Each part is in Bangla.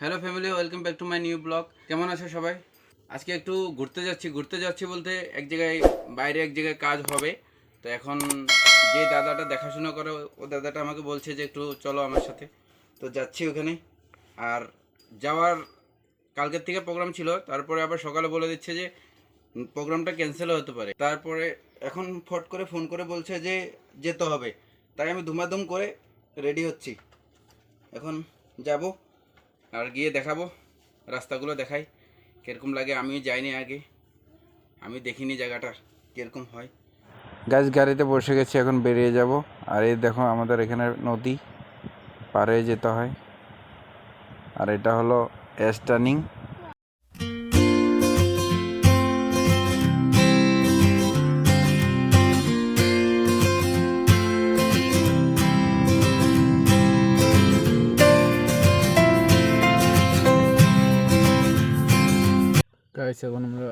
Hello family, welcome back to my new blog. কেমন আছো সবাই? আজকে একটু ঘুরতে যাচ্ছি বলতে এক জায়গায় বাইরে এক জায়গায় কাজ হবে। তো এখন যে দাদাটা দেখাশোনা করে ও দাদাটা আমাকে বলছে যে একটু চলো আমার সাথে। তো যাচ্ছি ওখানে। আর যাওয়ার কালকের থেকে প্রোগ্রাম ছিল, তারপরে আবার সকালে বলে দিচ্ছে যে প্রোগ্রামটা ক্যান্সেলও হতে পারে। তারপরে এখন ফট করে ফোন করে বলছে যে যেতে হবে। তাই আমি ধুমাধুম করে রেডি হচ্ছি। এখন যাব আর গিয়ে দেখাবো, রাস্তাগুলো দেখাই কীরকম লাগে। আমি যাইনি আগে, আমি দেখিনি জায়গাটা কীরকম হয়। গাড়িতে বসে গেছি, এখন বেরিয়ে যাব। আর এই দেখো আমাদের এখানে নদী পার হয়ে যেতে হয়। আর এটা হলো এস টার্নিং। গাইস, এখন আমরা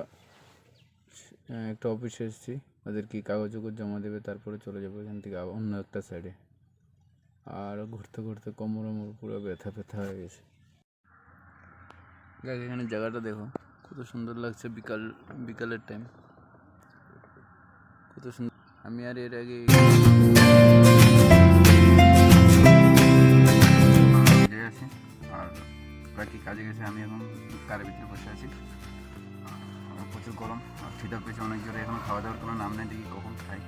একটা অফিসে এসেছি, ওদের কি কাগজ জমা দেবে, তারপরে চলে যাবো এখান থেকে অন্য একটা সাইডে। আর ঘুরতে ঘুরতে কোমর পুরো ব্যথা হয়ে গেছে। গাইস, এখানে জায়গাটা দেখো কত সুন্দর লাগছে। বিকালের টাইম কত সুন্দর। আমি আর এর আগে আছি আর বাকি কাজে গেছে। আমি এখন কারের ভিতরে বসে আছি। প্রচুর গরম আর খিদার পেয়েছে অনেক জোরে। এখন খাওয়া দাওয়ার কোনো নাম নেই, দেখি কখন খাই।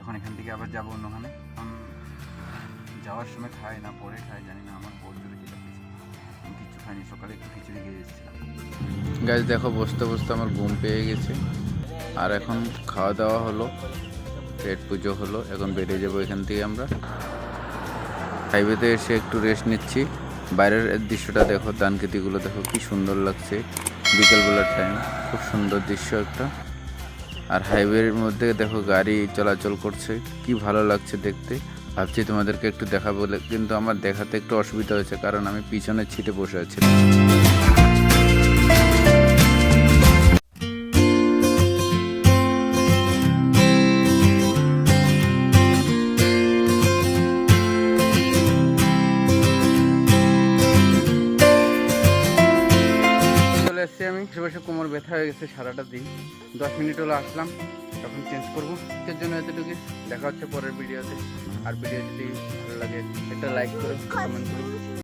এখন এখান থেকে আবার যাবো অন্যখানে। এখন যাওয়ার সময় খাই না পরে খাই জানি না। আমার বহুত জোরে খিদা পেয়েছে, আমি কিছু খাইনি। সকালে একটু খিচুড়ি খেয়ে এসেছিলাম। গাছ দেখো, বসতে বসতে আমার ঘুম পেয়ে গেছে। আর এখন খাওয়া দাওয়া হলো, পেট পুজো হলো, এখন বেরিয়ে যাবো এখান থেকে আমরা। হাইওয়েতে এসে একটু রেস্ট নিচ্ছি। বাইরের দৃশ্যটা দেখো, ধানক্ষেতিগুলো দেখো কি সুন্দর লাগছে। বিকেলবেলার টাইম খুব সুন্দর দৃশ্য একটা। আর হাইওয়ের মধ্যে দেখো গাড়ি চলাচল করছে, কি ভালো লাগছে দেখতে। ভাবছি তোমাদেরকে একটু দেখাবো, কিন্তু আমার দেখাতে একটু অসুবিধা হয়েছে কারণ আমি পিছনের সিটে বসে আছি। আমি বসে কোমর ব্যথা হয়ে গেছে সারাটা দিন। 10 মিনিট হলো আসলাম, তখন চেঞ্জ করবো। এর জন্য এতটুকু। দেখা হচ্ছে পরের ভিডিওতে। আর ভিডিও যদি ভালো লাগে একটা লাইক করো, কমেন্ট করো।